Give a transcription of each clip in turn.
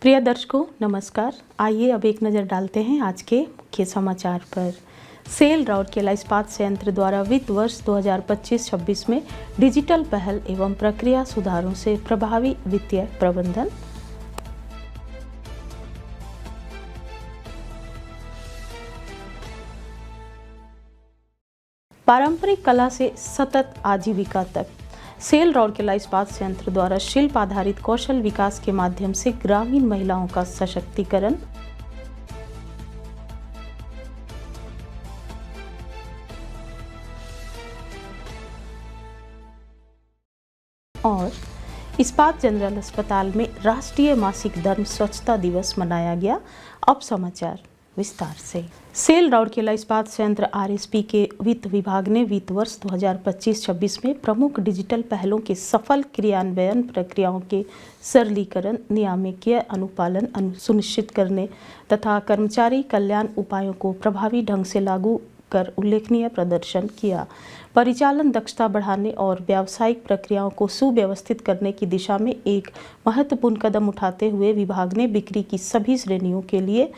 प्रिय दर्शकों नमस्कार। आइए अब एक नज़र डालते हैं आज के मुख्य समाचार पर। सेल राउरकेला इस्पात संयंत्र द्वारा वित्त वर्ष 2025-26 में डिजिटल पहल एवं प्रक्रिया सुधारों से प्रभावी वित्तीय प्रबंधन। पारंपरिक कला से सतत आजीविका तक सेल राउरकेला इस्पात संयंत्र द्वारा शिल्प आधारित कौशल विकास के माध्यम से ग्रामीण महिलाओं का सशक्तिकरण और इस्पात जनरल अस्पताल में राष्ट्रीय मासिक धर्म स्वच्छता दिवस मनाया गया। अब समाचार विस्तार से। सेल राउरकेला इस्पात संयंत्र आरएसपी के वित्त विभाग ने वित्त वर्ष 2025-26 में प्रमुख डिजिटल पहलों के सफल क्रियान्वयन, प्रक्रियाओं के सरलीकरण, नियामकीय अनुपालन सुनिश्चित करने तथा कर्मचारी कल्याण उपायों को प्रभावी ढंग से लागू कर उल्लेखनीय प्रदर्शन किया। परिचालन दक्षता बढ़ाने और व्यावसायिक प्रक्रियाओं को सुव्यवस्थित करने की दिशा में एक महत्वपूर्ण कदम उठाते हुए विभाग ने बिक्री की सभी श्रेणियों के लिए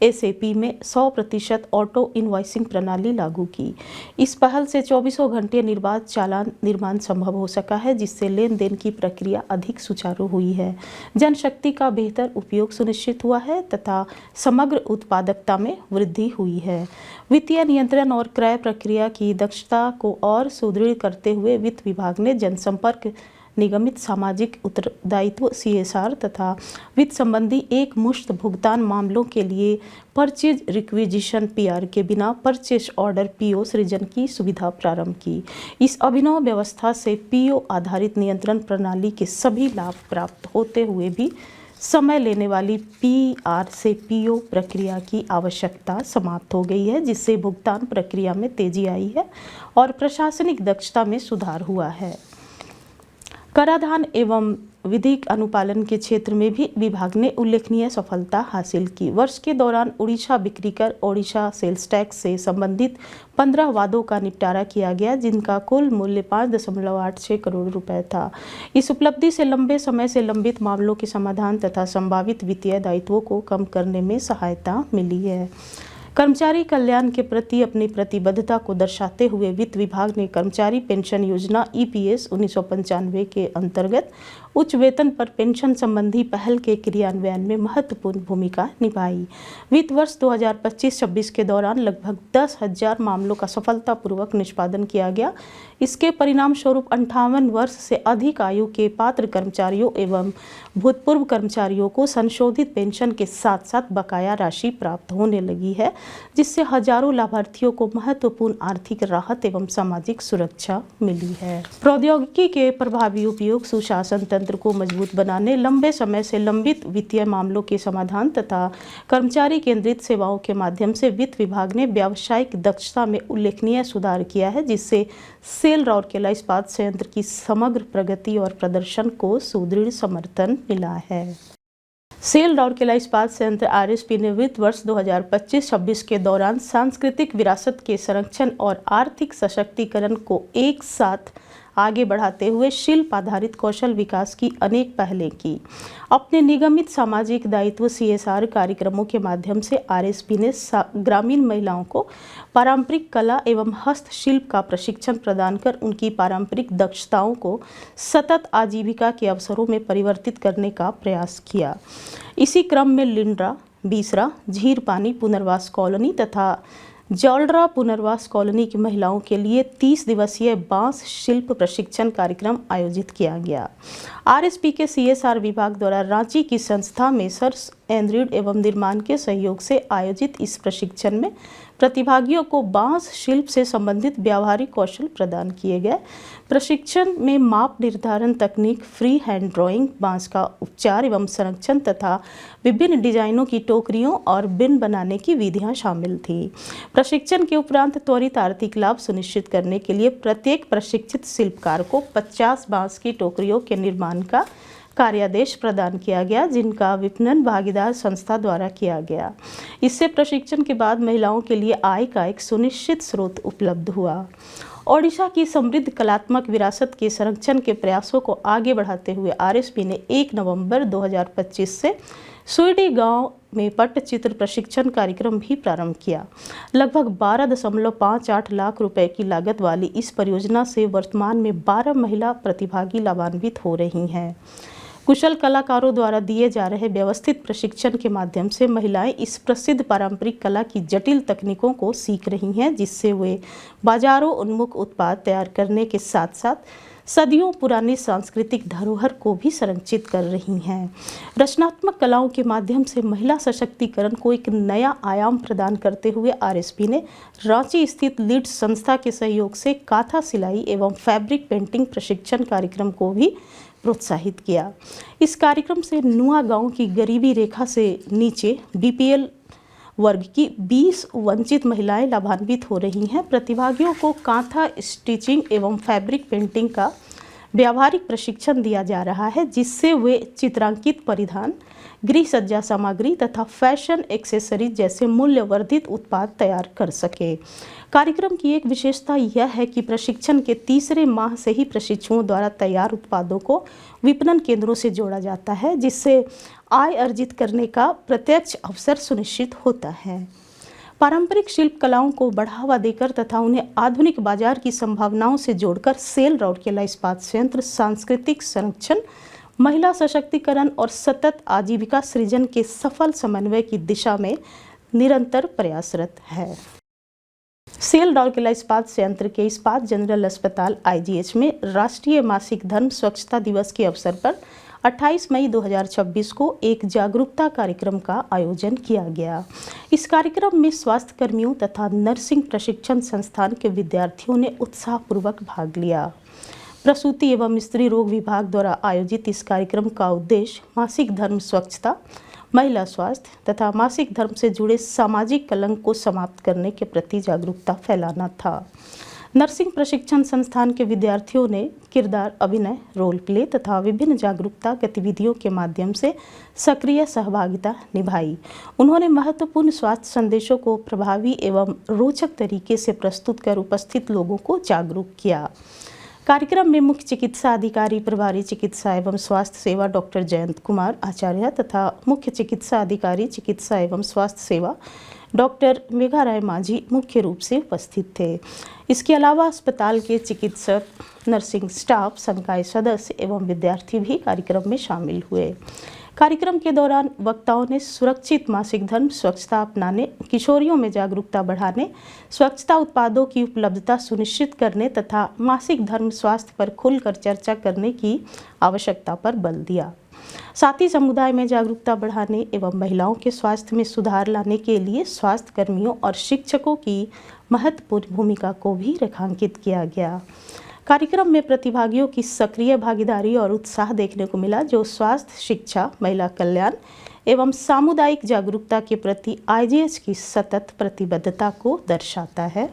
एसएपी में 100% ऑटो इनवॉइसिंग प्रणाली लागू की। इस पहल से 24 घंटे निर्बाध चालान निर्माण संभव हो सका है, जिससे लेन देन की प्रक्रिया अधिक सुचारू हुई है, जनशक्ति का बेहतर उपयोग सुनिश्चित हुआ है तथा समग्र उत्पादकता में वृद्धि हुई है। वित्तीय नियंत्रण और क्रय प्रक्रिया की दक्षता को और सुदृढ़ करते हुए वित्त विभाग ने जनसंपर्क, निगमित सामाजिक उत्तरदायित्व CSR तथा वित्त संबंधी एक मुश्त भुगतान मामलों के लिए परचेज रिक्विजिशन PR के बिना परचेज ऑर्डर PO सृजन की सुविधा प्रारंभ की। इस अभिनव व्यवस्था से PO आधारित नियंत्रण प्रणाली के सभी लाभ प्राप्त होते हुए भी समय लेने वाली PR से PO प्रक्रिया की आवश्यकता समाप्त हो गई है, जिससे भुगतान प्रक्रिया में तेजी आई है और प्रशासनिक दक्षता में सुधार हुआ है। कराधान एवं विधिक अनुपालन के क्षेत्र में भी विभाग ने उल्लेखनीय सफलता हासिल की। वर्ष के दौरान उड़ीसा बिक्री कर, ओडिशा सेल्स टैक्स से संबंधित 15 वादों का निपटारा किया गया, जिनका कुल मूल्य 5.86 करोड़ रुपए था। इस उपलब्धि से लंबे समय से लंबित मामलों के समाधान तथा संभावित वित्तीय दायित्वों को कम करने में सहायता मिली है। कर्मचारी कल्याण के प्रति अपनी प्रतिबद्धता को दर्शाते हुए वित्त विभाग ने कर्मचारी पेंशन योजना EPS 1995 के अंतर्गत उच्च वेतन पर पेंशन संबंधी पहल के क्रियान्वयन में महत्वपूर्ण भूमिका निभाई। वित्त वर्ष 2025-26 के दौरान लगभग 10,000 मामलों का सफलतापूर्वक निष्पादन किया गया। इसके परिणाम स्वरूप 58 वर्ष से अधिक आयु के पात्र कर्मचारियों एवं भूतपूर्व कर्मचारियों को संशोधित पेंशन के साथ साथ बकाया राशि प्राप्त होने लगी है, जिससे हजारों लाभार्थियों को महत्वपूर्ण आर्थिक राहत एवं सामाजिक सुरक्षा मिली है। प्रौद्योगिकी के प्रभावी उपयोग सुशासन तंत्र को मजबूत बनाने, लंबे समय से लंबित वित्तीय मामलों के समाधान तथा कर्मचारी केंद्रित सेवाओं के माध्यम से वित्त विभाग ने व्यावसायिक दक्षता में उल्लेखनीय सुधार किया है, जिससे सेल राउरकेला इस्पात संयंत्र की समग्र प्रगति और प्रदर्शन को सुदृढ़ समर्थन मिला है। सेल राउरकेला इस्पात संयंत्र RSP ने वित्त वर्ष 2025-26 के दौरान सांस्कृतिक विरासत के संरक्षण और आर्थिक सशक्तिकरण को एक साथ आगे बढ़ाते हुए शिल्प आधारित कौशल विकास की अनेक पहलें की। अपने निगमित सामाजिक दायित्व CSR कार्यक्रमों के माध्यम से RSP ने ग्रामीण महिलाओं को पारंपरिक कला एवं हस्तशिल्प का प्रशिक्षण प्रदान कर उनकी पारंपरिक दक्षताओं को सतत आजीविका के अवसरों में परिवर्तित करने का प्रयास किया। इसी क्रम में लिंड्रा, बीसरा, झीरपानी पुनर्वास कॉलोनी तथा जौलरा पुनर्वास कॉलोनी की महिलाओं के लिए 30 दिवसीय बांस शिल्प प्रशिक्षण कार्यक्रम आयोजित किया गया। RSP के CSR विभाग द्वारा रांची की संस्था मेसर्स एंड्रीड एवं निर्माण के सहयोग से आयोजित इस प्रशिक्षण में प्रतिभागियों को बांस शिल्प से संबंधित व्यावहारिक कौशल प्रदान किए गए। प्रशिक्षण में माप निर्धारण तकनीक, फ्री हैंड ड्राइंग, बांस का उपचार एवं संरक्षण तथा विभिन्न डिजाइनों की टोकरियों और बिन बनाने की विधियां शामिल थी। प्रशिक्षण के उपरांत त्वरित आर्थिक लाभ सुनिश्चित करने के लिए प्रत्येक प्रशिक्षित शिल्पकार को 50 बांस की टोकरियों के निर्माण का कार्यादेश प्रदान किया गया, जिनका विपणन भागीदार संस्था द्वारा किया गया। इससे प्रशिक्षण के बाद महिलाओं के लिए आय का एक सुनिश्चित स्रोत उपलब्ध हुआ। ओडिशा की समृद्ध कलात्मक विरासत के संरक्षण के प्रयासों को आगे बढ़ाते हुए आरएसपी ने 1 नवंबर 2025 से सुईडी गांव में पट्टचित्र प्रशिक्षण कार्यक्रम भी प्रारंभ किया। लगभग 12.58 लाख रुपए की लागत वाली इस परियोजना से वर्तमान में 12 महिला प्रतिभागी लाभान्वित हो रही हैं। कुशल कलाकारों द्वारा दिए जा रहे व्यवस्थित प्रशिक्षण के माध्यम से महिलाएं इस प्रसिद्ध पारंपरिक कला की जटिल तकनीकों को सीख रही हैं, जिससे वे बाजारों उन्मुख उत्पाद तैयार करने के साथ साथ सदियों पुरानी सांस्कृतिक धरोहर को भी संरक्षित कर रही हैं। रचनात्मक कलाओं के माध्यम से महिला सशक्तिकरण को एक नया आयाम प्रदान करते हुए आरएसपी ने रांची स्थित लीड्स संस्था के सहयोग से काथा सिलाई एवं फैब्रिक पेंटिंग प्रशिक्षण कार्यक्रम को भी प्रोत्साहित किया। इस कार्यक्रम से नुआ गांव की गरीबी रेखा से नीचे बीपीएल वर्ग की 20 वंचित महिलाएं लाभान्वित हो रही हैं। प्रतिभागियों को कांथा स्टिचिंग एवं फैब्रिक पेंटिंग का व्यावहारिक प्रशिक्षण दिया जा रहा है, जिससे वे चित्रांकित परिधान, गृह सज्जा सामग्री तथा फैशन एक्सेसरीज जैसे मूल्यवर्धित उत्पाद तैयार कर सके। कार्यक्रम की एक विशेषता यह है कि प्रशिक्षण के तीसरे माह से ही प्रशिक्षुओं द्वारा तैयार उत्पादों को विपणन केंद्रों से जोड़ा जाता है, जिससे आय अर्जित करने का प्रत्यक्ष अवसर सुनिश्चित होता है। पारंपरिक शिल्प कलाओं को बढ़ावा देकर तथा उन्हें आधुनिक बाजार की संभावनाओं से जोड़कर सेल राउरकेला इस्पात संयंत्र सांस्कृतिक संरक्षण, महिला सशक्तिकरण और सतत आजीविका सृजन के सफल समन्वय की दिशा में निरंतर प्रयासरत है। सेल राउरकेला इस्पात संयंत्र के इस्पात जनरल अस्पताल आईजीएच में राष्ट्रीय मासिक धर्म स्वच्छता दिवस के अवसर पर 28 मई 2026 को एक जागरूकता कार्यक्रम का आयोजन किया गया। इस कार्यक्रम में स्वास्थ्य कर्मियों तथा नर्सिंग प्रशिक्षण संस्थान के विद्यार्थियों ने उत्साहपूर्वक भाग लिया। प्रसूति एवं स्त्री रोग विभाग द्वारा आयोजित इस कार्यक्रम का उद्देश्य मासिक धर्म स्वच्छता, महिला स्वास्थ्य तथा मासिक धर्म से जुड़े सामाजिक कलंक को समाप्त करने के प्रति जागरूकता फैलाना था। नर्सिंग प्रशिक्षण संस्थान के विद्यार्थियों ने किरदार अभिनय, रोल प्ले तथा विभिन्न जागरूकता गतिविधियों के माध्यम से सक्रिय सहभागिता निभाई। उन्होंने महत्वपूर्ण स्वास्थ्य संदेशों को प्रभावी एवं रोचक तरीके से प्रस्तुत कर उपस्थित लोगों को जागरूक किया। कार्यक्रम में मुख्य चिकित्सा अधिकारी प्रभारी चिकित्सा एवं स्वास्थ्य सेवा डॉक्टर जयंत कुमार आचार्य तथा मुख्य चिकित्सा अधिकारी चिकित्सा एवं स्वास्थ्य सेवा डॉक्टर मेघा राय माझी मुख्य रूप से उपस्थित थे। इसके अलावा अस्पताल के चिकित्सक, नर्सिंग स्टाफ, संकाय सदस्य एवं विद्यार्थी भी कार्यक्रम में शामिल हुए। कार्यक्रम के दौरान वक्ताओं ने सुरक्षित मासिक धर्म स्वच्छता अपनाने, किशोरियों में जागरूकता बढ़ाने, स्वच्छता उत्पादों की उपलब्धता सुनिश्चित करने तथा मासिक धर्म स्वास्थ्य पर खुलकर चर्चा करने की आवश्यकता पर बल दिया। साथ ही समुदाय में जागरूकता बढ़ाने एवं महिलाओं के स्वास्थ्य में सुधार लाने के लिए स्वास्थ्य कर्मियों और शिक्षकों की महत्वपूर्ण भूमिका को भी रेखांकित किया गया। कार्यक्रम में प्रतिभागियों की सक्रिय भागीदारी और उत्साह देखने को मिला, जो स्वास्थ्य, शिक्षा, महिला कल्याण एवं सामुदायिक जागरूकता के प्रति आईजीएच की सतत प्रतिबद्धता को दर्शाता है।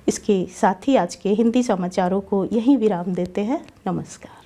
इसके साथ ही आज के हिंदी समाचारों को यहीं विराम देते हैं। नमस्कार।